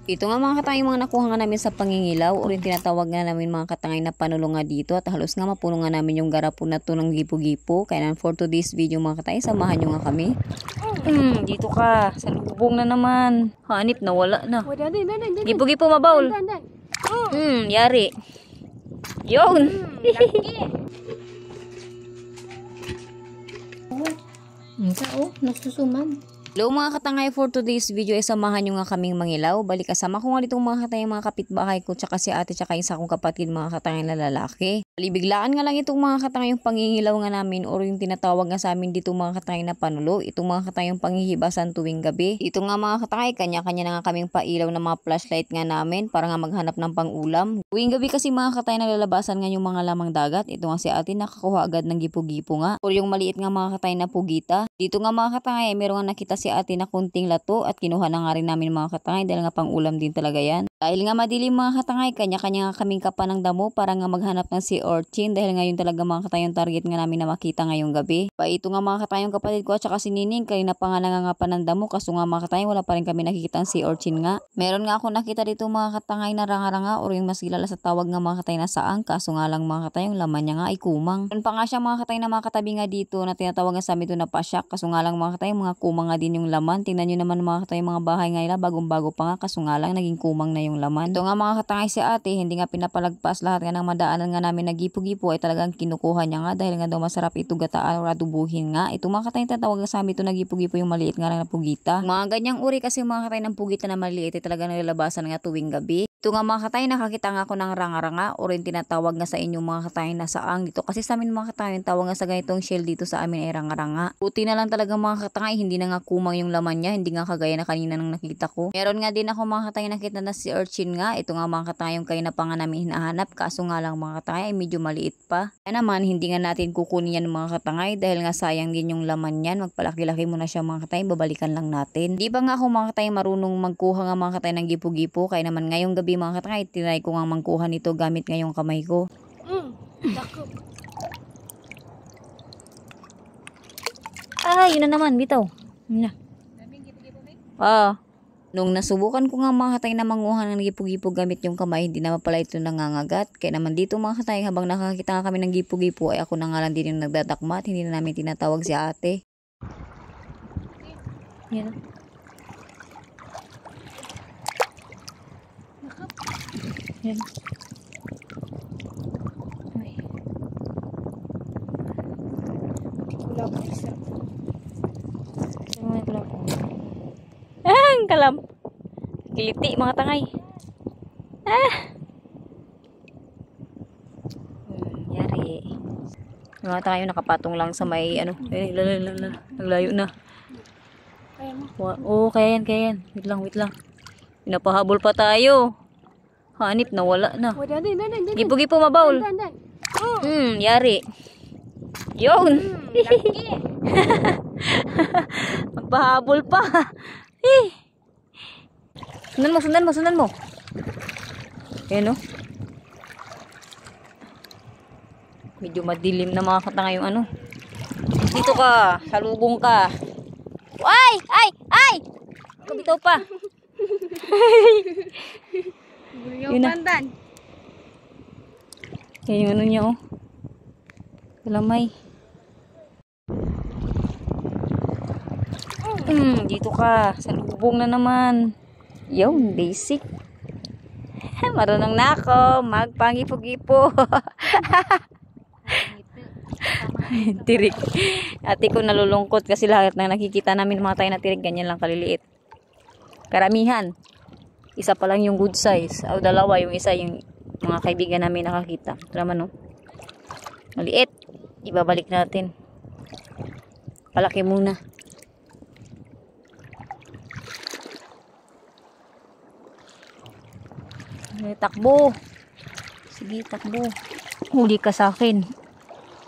Ito nga mga katangay, mga nakuha nga namin sa pangingilaw o rin tinatawag nga namin mga katangay na panulong nga dito, at halos nga mapuno nga namin yung garapon na to ng gipo-gipo. Kaya for today's video mga katangay, samahan nyo nga kami. Dito ka, sa lubong na naman. Hanip na, wala na. Gipo-gipo mabawl. Yari. Yun. Nagsusuman. Hello mga katangay, for today's video ay samahan nyo nga kaming mangilaw. Balik kasama ko nga ditong mga katangay, mga kapitbahay ko, tsaka si ate, tsaka isa kong kapatid mga katangay na lalaki. Biglaan nga lang itong mga katangay yung pangingilaw nga namin or yung tinatawag nga sa amin dito mga katangay na panulo. Itong mga katangay yung panghihibasan tuwing gabi. Ito nga mga katangay, kanya-kanya na nga kaming pailaw na mga flashlight nga namin para nga maghanap ng pangulam. Tuwing gabi kasi mga katangay nalalabasan nga yung mga lamang dagat. Ito nga si ate nakakuha agad ng gipo-gipo nga or yung maliit nga mga katangay na pugita. Dito nga mga katangay, meron nga nakita si ate na kunting lato at kinuha na nga rin namin mga katangay dahil nga pang ulam din talaga yan. Dahil nga madilim mga katangay, kanya-kanya nga kaming kapa ng damo para nga maghanap ng sea urchin dahil ngayon talaga mga katangay yung target nga namin na makita ngayong gabi. Pa ito nga mga katangay yung kapatid ko at saka si Nining, kanina pa nga nangangapan ng damo kaso nga mga katangay wala pa rin kami nakikita ng sea urchin nga. Meron nga ako nakita dito mga katangay na ranga-ranga or yung mas kilala sa tawag nga mga katangay na saang, kaso nga lang mga katangay yung laman niya nga ay kumang. Meron pa nga siya mga katangay na mga katabi nga dito na tinatawag nga sa amin ito na pasyak, kaso nga lang mga katangay mga kumang nga din yung laman. Tingnan nyo naman mga katangay mga bahay nga nila, bagong-bago pa nga kaso nga lang naging kumang na yung laman. Ito nga mga katangay si ate, hindi nga pinapalagpas lahat nga ng madaanan nga namin na gipo-gipo ay talagang kinukuha niya nga dahil nga daw masarap ito gataan o adubuhin nga. Ito mga katangay tatawag nga sa amin ito na gipo-gipo yung maliit nga lang na pugita. Mga ganyang uri kasi mga katangay ng pugita na maliit ay talagang nilalabasan nga tuwing gabi. Ito nga mga katangay, nakakita nga ako ng ranga-ranga o rin tinatawag nga sa inyong mga katangay na saang dito. Kasi sa amin mga katangay, tawag nga sa ganitong shell dito sa amin ay ranga-ranga. Puti na lang talaga mga katangay, hindi na nga kumang yung laman niya, hindi nga kagaya na kanina nang nakita ko. Meron nga din ako mga katangay nakita na si urchin nga. Ito nga mga katangay yung kanina pa nga namin hinahanap, kaso nga lang mga katangay ay medyo maliit pa. Kaya naman hindi nga natin kukunin yan mga katangay dahil nga sayang din yung laman niyan. Magpalaki-laki muna siya mga katangay, babalikan lang natin. Di ba nga ako mga katangay marunong magkuha nga mga katangay ng gipo-gipo, kaya naman ngayong gabi mga katangay tinry ko nga mangkuha nito gamit ngayong kamay ko. Yun na naman, bitaw. Yun na. Nung nasubukan ko nga mga katay na manguha ng gipo-gipo gamit yung kamay, hindi naman pala ito nangangagat. Kaya naman dito mga katay, habang nakakita nga kami ng gipo-gipo ay ako na nga lang din yung nagdadakma at hindi na namin tinatawag si ate. Yan. Yan. Ang kalam. Kiliti mga tangay. Yari. Mga tangay nakapatong lang sa may ano. Naglayo na. Kaya yan. Wait lang. Pinapahabol pa tayo. Hanip na, wala na. Gipo-gipo mabawl. Yari. Yun. Magpahabol pa. Sundan mo. Ayan o. Medyo madilim na mga katangay yung ano. Dito ka. Salubong ka. Ay! Kabitaw pa. Yun na. Yan yung ano niya o. Kalamay. Dito ka. Salubong na naman. Yung basic. Marunong na ako magpangipo-gipo. Tirik. Ate ko nalulungkot kasi lahat na nakikita namin mga tayo na tirik ganyan lang kaliliit. Karamihan. Isa pa lang yung good size. O dalawa, yung isa yung mga kaibigan namin nakakita. Ito naman o. Maliit. Ibabalik natin. Palaki muna. Takbo. Sige, takbo. Huli ka sa akin.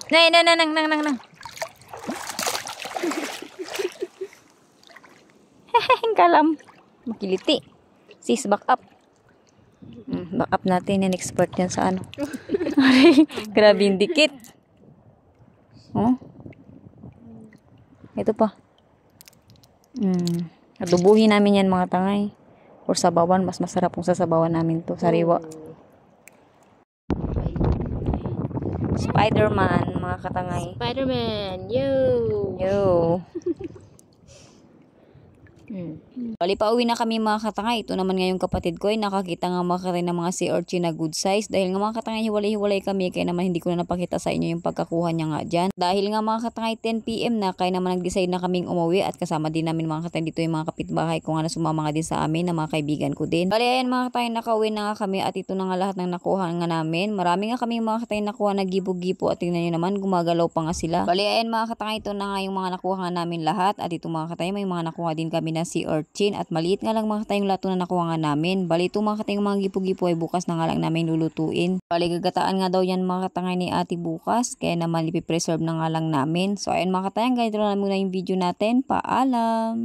Nang. Kalam. Makiliti. Sis, back up. Back up natin. Yan, expert yan sa ano. Grabe yung dikit. Ito pa. Adubuhin namin yan mga tangay. or sabawan. Mas masarap kung sasabawan namin to, sariwa. Spider-Man, mga katangay. Spider-Man, yo! Yo! Bali, pauwi na kami mga katangay. Ito naman ngayong kapatid ko ay nakakita nga mga katangay ng mga sea urchin na good size. Dahil nga mga katangay, hiwalay-hiwalay kami. Kaya naman hindi ko na napakita sa inyo yung pagkakuha niya nga dyan. Dahil nga mga katangay 10 PM na, kaya naman nag-decide na kaming umuwi. At kasama din namin mga katangay dito yung mga kapitbahay ko nga na sumama nga din sa amin, na mga kaibigan ko din. Bali, ayan mga katangay, nakauwi na nga kami. At ito na nga lahat ng nakuha nga namin. Marami nga kami mga katangay nakuha na gibo-gibo. At tingnan nyo naman, gumagalaw pa nga sila. Bali, ayan mga katangay, ito na nga yung mga nakuha nga namin lahat. At ito mga katangay, may mga nakuha din kami na sea urchin. At maliit nga lang mga katayong lato na nakuha nga namin. Bali, ito mga katayong mga gipo-gipo ay bukas na nga lang namin lulutuin. Bali, gagataan nga daw yan mga katangay ni ate bukas. Kaya naman ipipreserve na nga lang namin. So ayun mga katayang, ganito na muna yung video natin. Paalam!